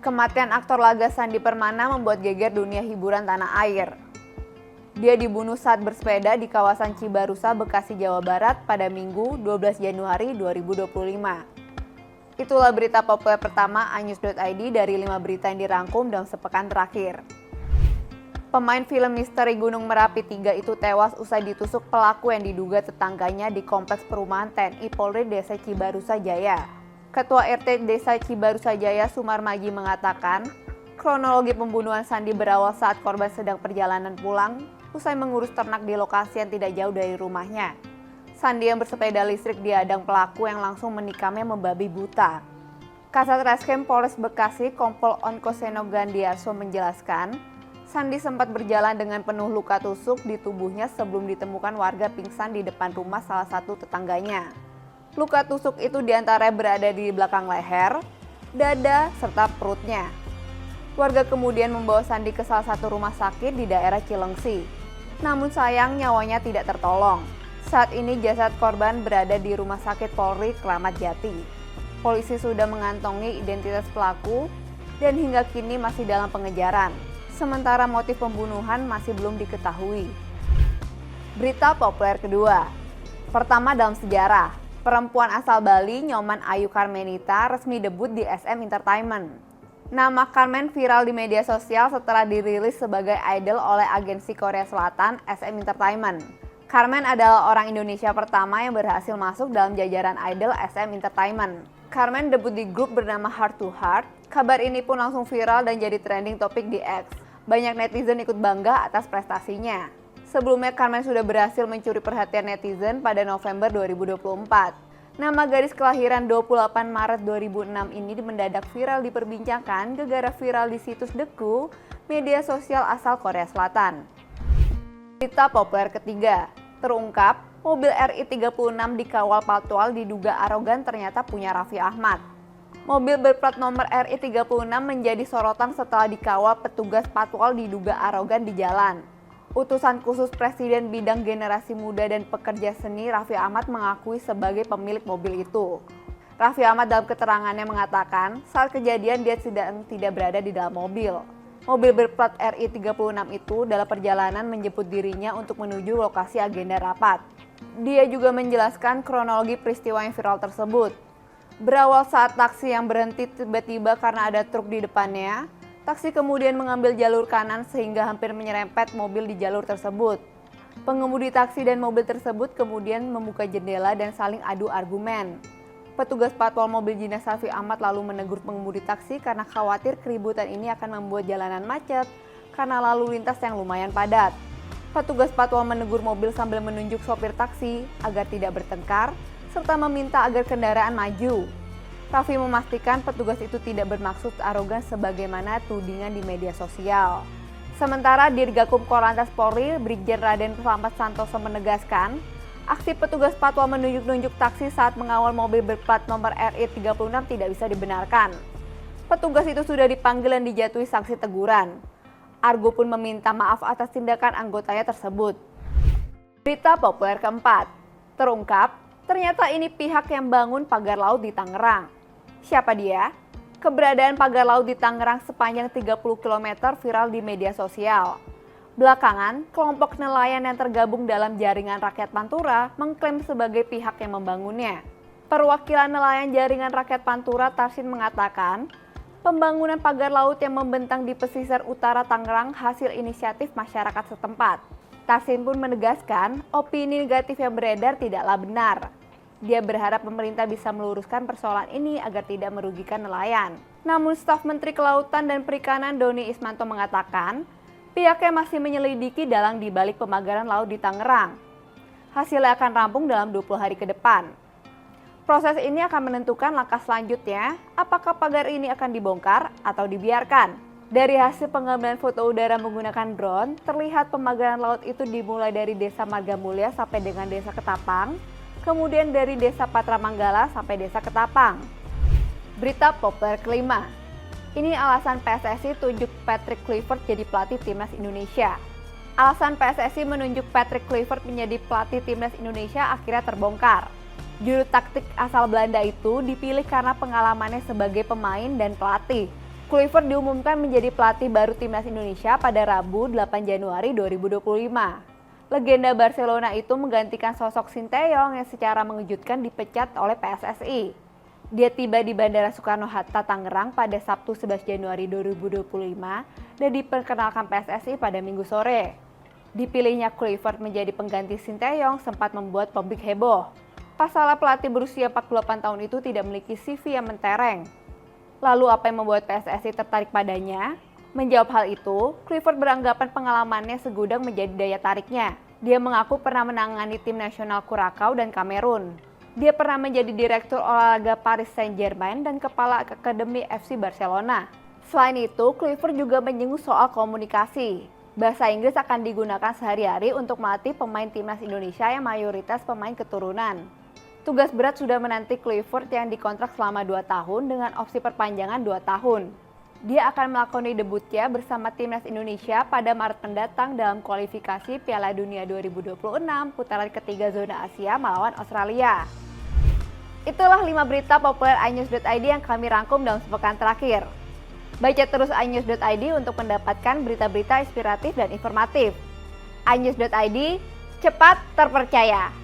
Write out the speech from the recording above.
Kematian aktor laga Sandi Permana membuat geger dunia hiburan tanah air. Dia dibunuh saat bersepeda di kawasan Cibarusa, Bekasi, Jawa Barat pada Minggu 12 Januari 2025. Itulah berita populer pertama iNews.id dari 5 berita yang dirangkum dalam sepekan terakhir. Pemain film misteri Gunung Merapi 3 itu tewas usai ditusuk pelaku yang diduga tetangganya di Kompleks Perumahan TNI Polri Desa Cibarusa Jaya. Ketua RT Desa Cibarusa Jaya Sumarmaji mengatakan, kronologi pembunuhan Sandi berawal saat korban sedang perjalanan pulang usai mengurus ternak di lokasi yang tidak jauh dari rumahnya. Sandi yang bersepeda listrik dihadang pelaku yang langsung menikamnya membabi buta. Kasat Reskrim Polres Bekasi Kompol Onkoseno Gandiarso menjelaskan, Sandi sempat berjalan dengan penuh luka tusuk di tubuhnya sebelum ditemukan warga pingsan di depan rumah salah satu tetangganya. Luka tusuk itu diantaranya berada di belakang leher, dada, serta perutnya. Warga kemudian membawa Sandi ke salah satu rumah sakit di daerah Cilengsi. Namun sayang nyawanya tidak tertolong. Saat ini jasad korban berada di Rumah Sakit Polri Kramat Jati. Polisi sudah mengantongi identitas pelaku dan hingga kini masih dalam pengejaran. Sementara motif pembunuhan masih belum diketahui. Berita populer kedua. Pertama dalam sejarah, perempuan asal Bali Nyoman Ayu Karmenita resmi debut di SM Entertainment. Nama Carmen viral di media sosial setelah dirilis sebagai idol oleh agensi Korea Selatan SM Entertainment. Carmen adalah orang Indonesia pertama yang berhasil masuk dalam jajaran idol SM Entertainment. Carmen debut di grup bernama Heart to Heart. Kabar ini pun langsung viral dan jadi trending topik di X. Banyak netizen ikut bangga atas prestasinya. Sebelumnya Carmen sudah berhasil mencuri perhatian netizen pada November 2024. Nama gadis kelahiran 28 Maret 2006 ini mendadak viral diperbincangkan gara-gara viral di situs Deku, media sosial asal Korea Selatan. Berita populer ketiga, terungkap mobil RI-36 dikawal patwal diduga arogan ternyata punya Raffi Ahmad. Mobil berplat nomor RI-36 menjadi sorotan setelah dikawal petugas patwal diduga arogan di jalan. Utusan khusus Presiden Bidang Generasi Muda dan Pekerja Seni Raffi Ahmad mengakui sebagai pemilik mobil itu. Raffi Ahmad dalam keterangannya mengatakan saat kejadian dia tidak berada di dalam mobil. Mobil berplat RI-36 itu dalam perjalanan menjemput dirinya untuk menuju lokasi agenda rapat. Dia juga menjelaskan kronologi peristiwa yang viral tersebut. Berawal saat taksi yang berhenti tiba-tiba karena ada truk di depannya, taksi kemudian mengambil jalur kanan sehingga hampir menyerempet mobil di jalur tersebut. Pengemudi taksi dan mobil tersebut kemudian membuka jendela dan saling adu argumen. Petugas patwal mobil jenazah Raffi Ahmad lalu menegur pengemudi taksi karena khawatir keributan ini akan membuat jalanan macet karena lalu lintas yang lumayan padat. Petugas patwal menegur mobil sambil menunjuk sopir taksi agar tidak bertengkar, serta meminta agar kendaraan maju. Raffi memastikan petugas itu tidak bermaksud arogan sebagaimana tudingan di media sosial. Sementara Dirgakum Korlantas Polri, Brigjen Raden Slamet Santoso menegaskan, aksi petugas patwal menunjuk-nunjuk taksi saat mengawal mobil berplat nomor RI-36 tidak bisa dibenarkan. Petugas itu sudah dipanggil dan dijatuhi sanksi teguran. Argo pun meminta maaf atas tindakan anggotanya tersebut. Berita populer keempat, terungkap ternyata ini pihak yang bangun pagar laut di Tangerang. Siapa dia? Keberadaan pagar laut di Tangerang sepanjang 30 km viral di media sosial. Belakangan, kelompok nelayan yang tergabung dalam jaringan rakyat Pantura mengklaim sebagai pihak yang membangunnya. Perwakilan nelayan jaringan rakyat Pantura Tarsin mengatakan, pembangunan pagar laut yang membentang di pesisir utara Tangerang hasil inisiatif masyarakat setempat. Tarsin pun menegaskan, opini negatif yang beredar tidaklah benar. Dia berharap pemerintah bisa meluruskan persoalan ini agar tidak merugikan nelayan. Namun staf Menteri Kelautan dan Perikanan Doni Ismanto mengatakan, pihaknya masih menyelidiki dalang di balik pemagaran laut di Tangerang. Hasilnya akan rampung dalam 20 hari ke depan. Proses ini akan menentukan langkah selanjutnya, apakah pagar ini akan dibongkar atau dibiarkan. Dari hasil pengambilan foto udara menggunakan drone, terlihat pemagaran laut itu dimulai dari Desa Margamulya sampai dengan Desa Ketapang, kemudian dari Desa Patra Manggala sampai Desa Ketapang. Berita populer kelima. Ini alasan PSSI tunjuk Patrick Kluivert jadi pelatih timnas Indonesia. Alasan PSSI menunjuk Patrick Kluivert menjadi pelatih timnas Indonesia akhirnya terbongkar. Juru taktik asal Belanda itu dipilih karena pengalamannya sebagai pemain dan pelatih. Kluivert diumumkan menjadi pelatih baru timnas Indonesia pada Rabu 8 Januari 2025. Legenda Barcelona itu menggantikan sosok Sinteyong yang secara mengejutkan dipecat oleh PSSI. Dia tiba di Bandara Soekarno-Hatta, Tangerang pada Sabtu 11 Januari 2025 dan diperkenalkan PSSI pada Minggu sore. Dipilihnya Kluivert menjadi pengganti Sinteyong sempat membuat publik heboh. Pasalnya pelatih berusia 48 tahun itu tidak memiliki CV yang mentereng. Lalu apa yang membuat PSSI tertarik padanya? Menjawab hal itu, Kluivert beranggapan pengalamannya segudang menjadi daya tariknya. Dia mengaku pernah menangani tim nasional Kurakau dan Kamerun. Dia pernah menjadi direktur olahraga Paris Saint-Germain dan kepala akademi FC Barcelona. Selain itu, Kluivert juga menyinggung soal komunikasi. Bahasa Inggris akan digunakan sehari-hari untuk melatih pemain timnas Indonesia yang mayoritas pemain keturunan. Tugas berat sudah menanti Kluivert yang dikontrak selama 2 tahun dengan opsi perpanjangan 2 tahun. Dia akan melakoni debutnya bersama timnas Indonesia pada Maret mendatang dalam kualifikasi Piala Dunia 2026 putaran ketiga zona Asia melawan Australia. Itulah 5 berita populer iNews.id yang kami rangkum dalam sepekan terakhir. Baca terus iNews.id untuk mendapatkan berita-berita inspiratif dan informatif. iNews.id, cepat terpercaya.